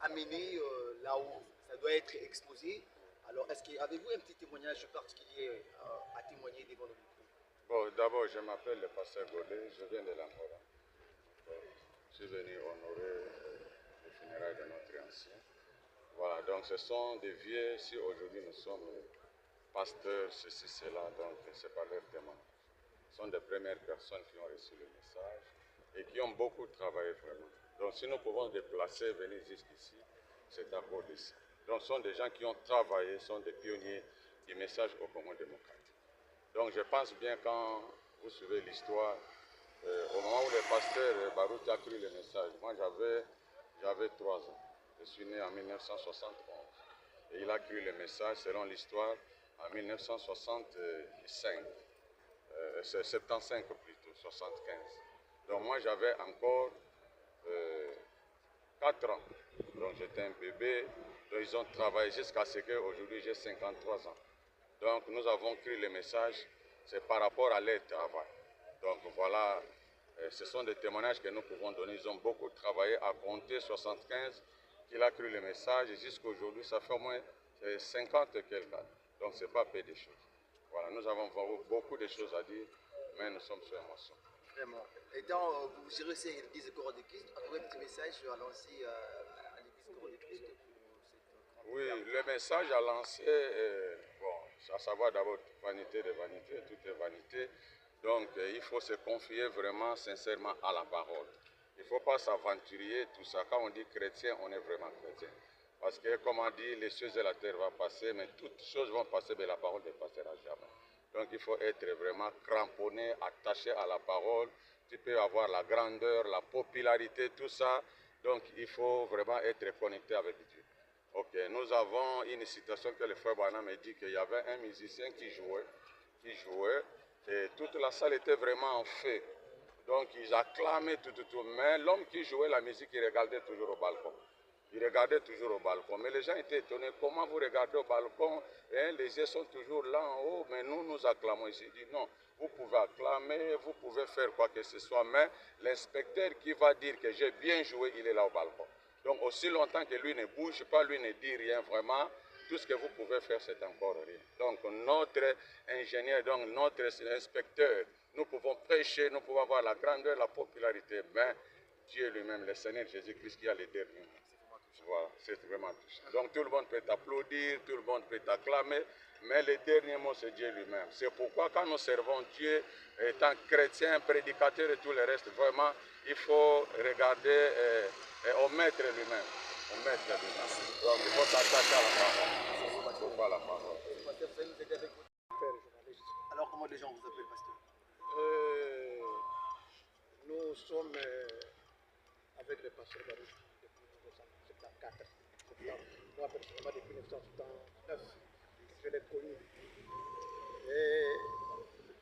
amené là où ça doit être exposé. Alors, avez-vous un petit témoignage particulier à témoigner devant le micro? Bon, d'abord, je m'appelle le pasteur Godet, je viens de l'Angola. Je suis venu honorer les funérailles de notre ancien. Voilà, donc ce sont des vieux, si aujourd'hui nous sommes pasteurs, ceci, cela, donc c'est pas leur témoignage. Ce sont des premières personnes qui ont reçu le message et qui ont beaucoup travaillé vraiment. Donc si nous pouvons déplacer, venir jusqu'ici, c'est à cause de ça. Donc ce sont des gens qui ont travaillé, sont des pionniers du message au Congo démocratique. Donc je pense bien quand vous suivez l'histoire, au moment où le pasteur Barout a cru le message, moi j'avais 3 ans. Je suis né en 1971. Et il a cru le message, selon l'histoire, en 1965. C'est 75 plutôt, 75. Donc moi j'avais encore 4 ans. Donc j'étais un bébé. Donc ils ont travaillé jusqu'à ce qu'aujourd'hui j'ai 53 ans. Donc nous avons cru le message, c'est par rapport à leur travail. Donc voilà, ce sont des témoignages que nous pouvons donner. Ils ont beaucoup travaillé à compter 75 qu'il a cru le message et jusqu'à aujourd'hui, ça fait au moins 50 et quelques ans. Donc ce n'est pas peu de choses. Voilà, nous avons beaucoup de choses à dire, mais nous sommes sur émotion. Vraiment. Et donc, vous gérez aussi l'église Corps de Christ. Avez-vous un petit message à lancer à l'église Corps de Christ pour cette Oui, le message à lancer, bon, à savoir d'abord vanité de vanité, tout est vanité. Donc, il faut se confier vraiment sincèrement à la parole. Il ne faut pas s'aventurer, tout ça. Quand on dit chrétien, on est vraiment chrétien. Parce que, comme on dit, les cieux et la terre vont passer, mais toutes choses vont passer, mais la parole ne passera jamais. Donc, il faut être vraiment cramponné, attaché à la parole. Tu peux avoir la grandeur, la popularité, tout ça. Donc, il faut vraiment être connecté avec Dieu. Ok, nous avons une citation que le frère Branham a dit qu'il y avait un musicien qui jouait, et toute la salle était vraiment en feu. Donc ils acclamaient tout, mais l'homme qui jouait la musique, il regardait toujours au balcon. Il regardait toujours au balcon, mais les gens étaient étonnés, comment vous regardez au balcon, hein, les yeux sont toujours là en haut, mais nous acclamons ici. Il dit non, vous pouvez acclamer, vous pouvez faire quoi que ce soit, mais l'inspecteur qui va dire que j'ai bien joué, il est là au balcon. Donc aussi longtemps que lui ne bouge pas, lui ne dit rien vraiment, tout ce que vous pouvez faire, c'est encore rien. Donc notre ingénieur, donc notre inspecteur, nous pouvons prêcher, nous pouvons avoir la grandeur, la popularité, mais Dieu lui-même, le Seigneur Jésus-Christ qui a les derniers mots. Voilà, c'est vraiment touchant. Donc tout le monde peut t'applaudir, tout le monde peut t'acclamer, mais le dernier mot, c'est Dieu lui-même. C'est pourquoi quand nous servons Dieu, étant chrétien, prédicateur et tout le reste, vraiment, il faut regarder au maître lui-même. Au maître lui-même. Donc il faut s'attacher à la parole. Il faut pas la parole. Alors, comment les gens vous appellent, pasteur? Nous sommes avec le pasteur Barout depuis 1974. Moi, personnellement, depuis 1979, je l'ai connu.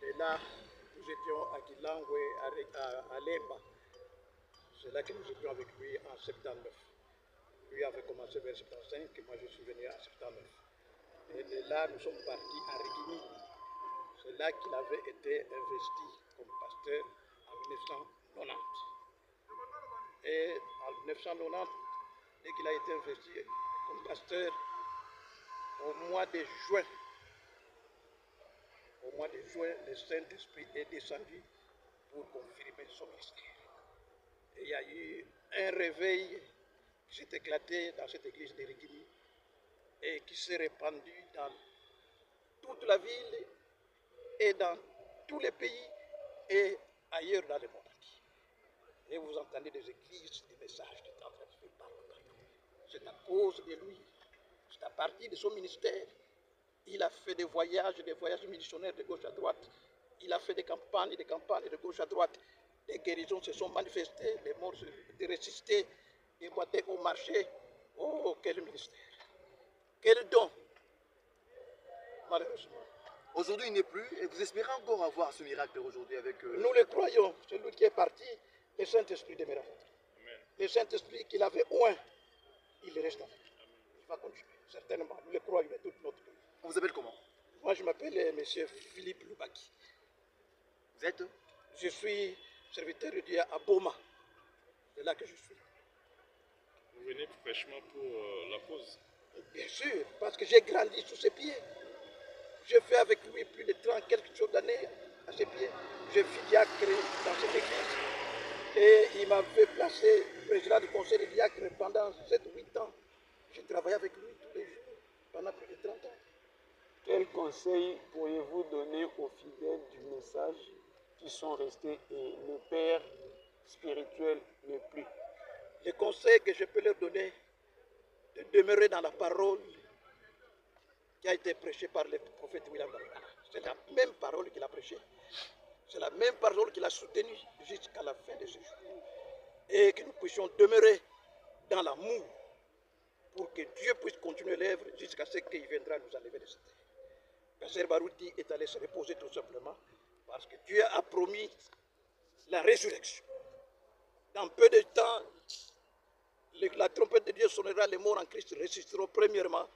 Et là, nous étions à Kilangwe, à Lemba. C'est là que nous étions avec lui en 79. Lui avait commencé vers 75 et moi je suis venu en 79. Et de là, nous sommes partis à Rigini. C'est là qu'il avait été investi comme pasteur en 1990. Et en 1990, dès qu'il a été investi comme pasteur, au mois de juin, le Saint-Esprit est descendu pour confirmer son ministère. Et il y a eu un réveil qui s'est éclaté dans cette église de Rigini et qui s'est répandu dans toute la ville et dans tous les pays et ailleurs dans le monde entier. Et vous entendez des églises, des messages qui sont en train de se faire partout. C'est à cause de lui, c'est à partir de son ministère. Il a fait des voyages missionnaires de gauche à droite. Il a fait des campagnes de gauche à droite. Les guérisons se sont manifestées, les morts se sont ressuscités, les boîtés au marché. Oh, quel ministère! Quel don! Malheureusement. Aujourd'hui, il n'est plus, et vous espérez encore avoir ce miracle aujourd'hui avec eux? Nous le croyons, celui qui est parti, le Saint-Esprit demeure. Le Saint-Esprit qu'il avait oint, il reste avec. Il va continuer, certainement. Nous le croyons de tout notre pays. On vous appelle comment? Moi, je m'appelle M. Philippe Loubaki. Vous êtes? Je suis serviteur de Dieu à Boma. C'est là que je suis. venu fraîchement pour la cause. Bien sûr, parce que j'ai grandi sous ses pieds. J'ai fait avec lui plus de 30 quelques chose d'années à ses pieds. J'ai fait diacre dans cette église. Et il m'a fait placer président du conseil des diacres pendant 7-8 ans. J'ai travaillé avec lui tous les jours pendant plus de 30 ans. Quel conseil pourriez-vous donner aux fidèles du message qui sont restés et le Père spirituel n'est plus? Le conseil que je peux leur donner, de demeurer dans la parole qui a été prêchée par le prophète William Branham. C'est la même parole qu'il a prêchée. C'est la même parole qu'il a soutenue jusqu'à la fin de ce jour. Et que nous puissions demeurer dans l'amour pour que Dieu puisse continuer l'œuvre jusqu'à ce qu'il viendra nous enlever de cette terre. Pasteur Baruti est allé se reposer tout simplement parce que Dieu a promis la résurrection. Dans peu de temps, la trompette de Dieu sonnera, les morts en Christ ressusciteront premièrement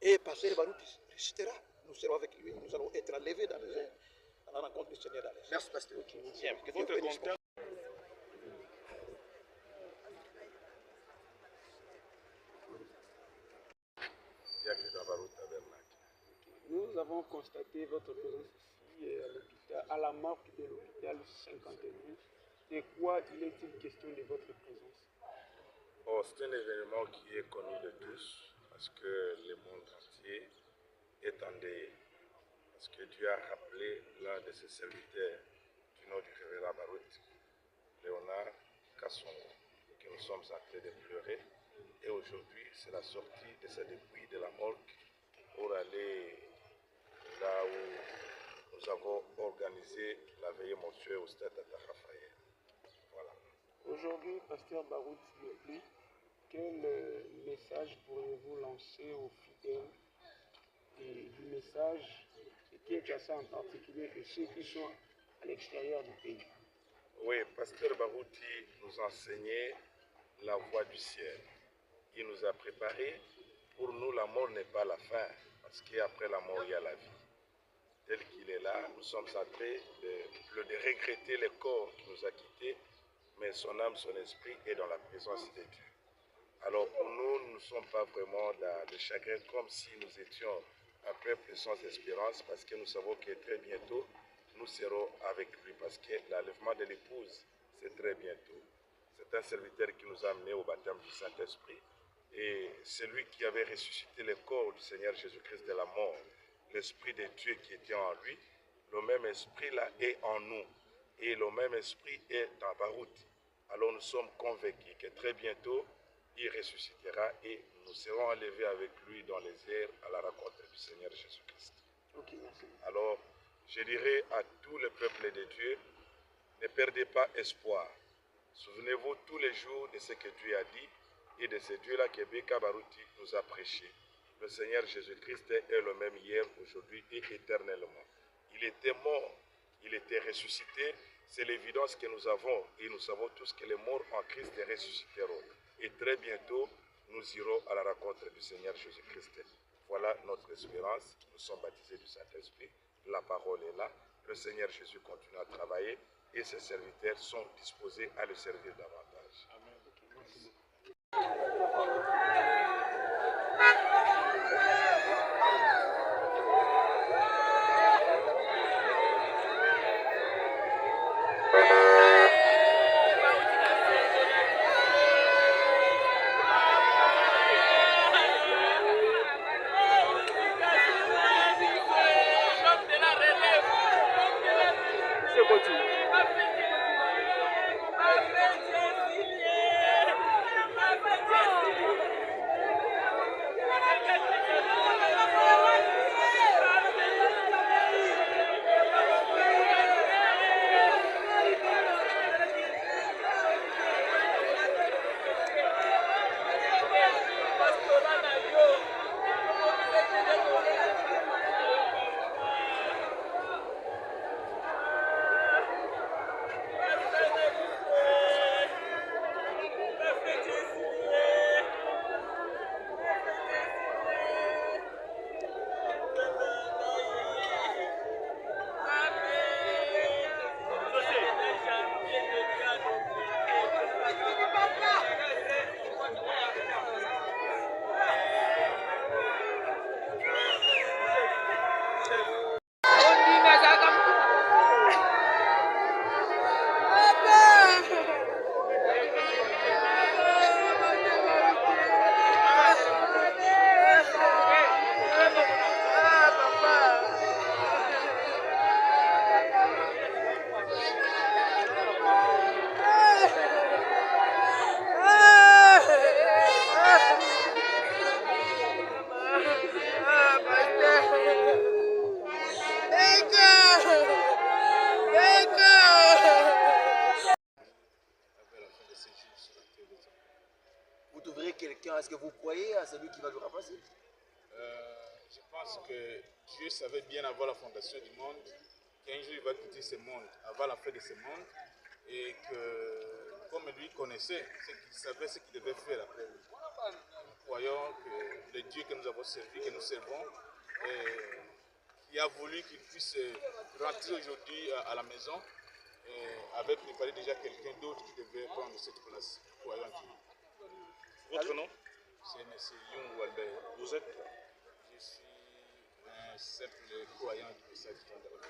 et Pasteur Baruti ressuscitera. Nous serons avec lui, nous allons être enlevés dans les airs à la rencontre du Seigneur dans les airs. Merci, pasteur. Bien, votre contact. Nous avons constaté votre présence ici à l'hôpital, à la marque de l'hôpital 51. De quoi il est-il question de votre présence? Oh, c'est un événement qui est connu de tous parce que le monde entier est endeuillé. Parce que Dieu a rappelé l'un de ses serviteurs du nom du révérend Baruti, Léonard Kassongo, que nous sommes en train de pleurer. Et aujourd'hui, c'est la sortie de ses dépouilles de la morgue pour aller là où nous avons organisé la veillée mortuaire au stade Tata Raphaël. Voilà. Aujourd'hui, Pasteur Baruti n'est plus. Quel message pourriez-vous lancer aux fidèles du message de Kinshasa en particulier et ceux qui sont à l'extérieur du pays? Oui, Pasteur Baruti nous enseignait la voie du ciel. Il nous a préparé. Pour nous, la mort n'est pas la fin, parce qu'après la mort, il y a la vie. Tel qu'il est là, nous sommes en train de regretter le corps qui nous a quittés, mais son âme, son esprit est dans la présence de Dieu. Alors pour nous, nous ne sommes pas vraiment dans le chagrin comme si nous étions un peuple sans espérance, parce que nous savons que très bientôt, nous serons avec lui, parce que l'enlèvement de l'épouse, c'est très bientôt. C'est un serviteur qui nous a amenés au baptême du Saint-Esprit. Et celui qui avait ressuscité le corps du Seigneur Jésus-Christ de la mort, l'Esprit de Dieu qui était en lui, le même Esprit-là est en nous. Et le même Esprit est dans Baruti. Alors nous sommes convaincus que très bientôt, il ressuscitera et nous serons enlevés avec lui dans les airs à la rencontre du Seigneur Jésus-Christ. Okay, merci. Alors, je dirais à tout le peuple de Dieu, ne perdez pas espoir. Souvenez-vous tous les jours de ce que Dieu a dit et de ce Dieu-là que Beka Baruti nous a prêché. Le Seigneur Jésus-Christ est le même hier, aujourd'hui et éternellement. Il était mort, il était ressuscité. C'est l'évidence que nous avons et nous savons tous que les morts en Christ ressusciteront. Et très bientôt, nous irons à la rencontre du Seigneur Jésus-Christ. Voilà notre espérance. Nous sommes baptisés du Saint-Esprit. La parole est là. Le Seigneur Jésus continue à travailler et ses serviteurs sont disposés à le servir davantage. Amen. Okay, merci. C'est vous trouverez quelqu'un. Est-ce que vous croyez à celui qui va le remplacer? Je pense que Dieu savait bien avant la fondation du monde qu'un jour il va quitter ce monde, avant la fin de ce monde, et que comme lui connaissait, il savait ce qu'il devait faire après lui. Nous croyons que le Dieu que nous avons servi, que nous servons, qui a voulu qu'il puisse rentrer aujourd'hui à la maison, avait préparé déjà quelqu'un d'autre qui devait prendre cette place. Nous croyons en Dieu. Votre nom? C'est M. Young Walbert. Vous êtes? Je suis un simple croyant du message du temps de la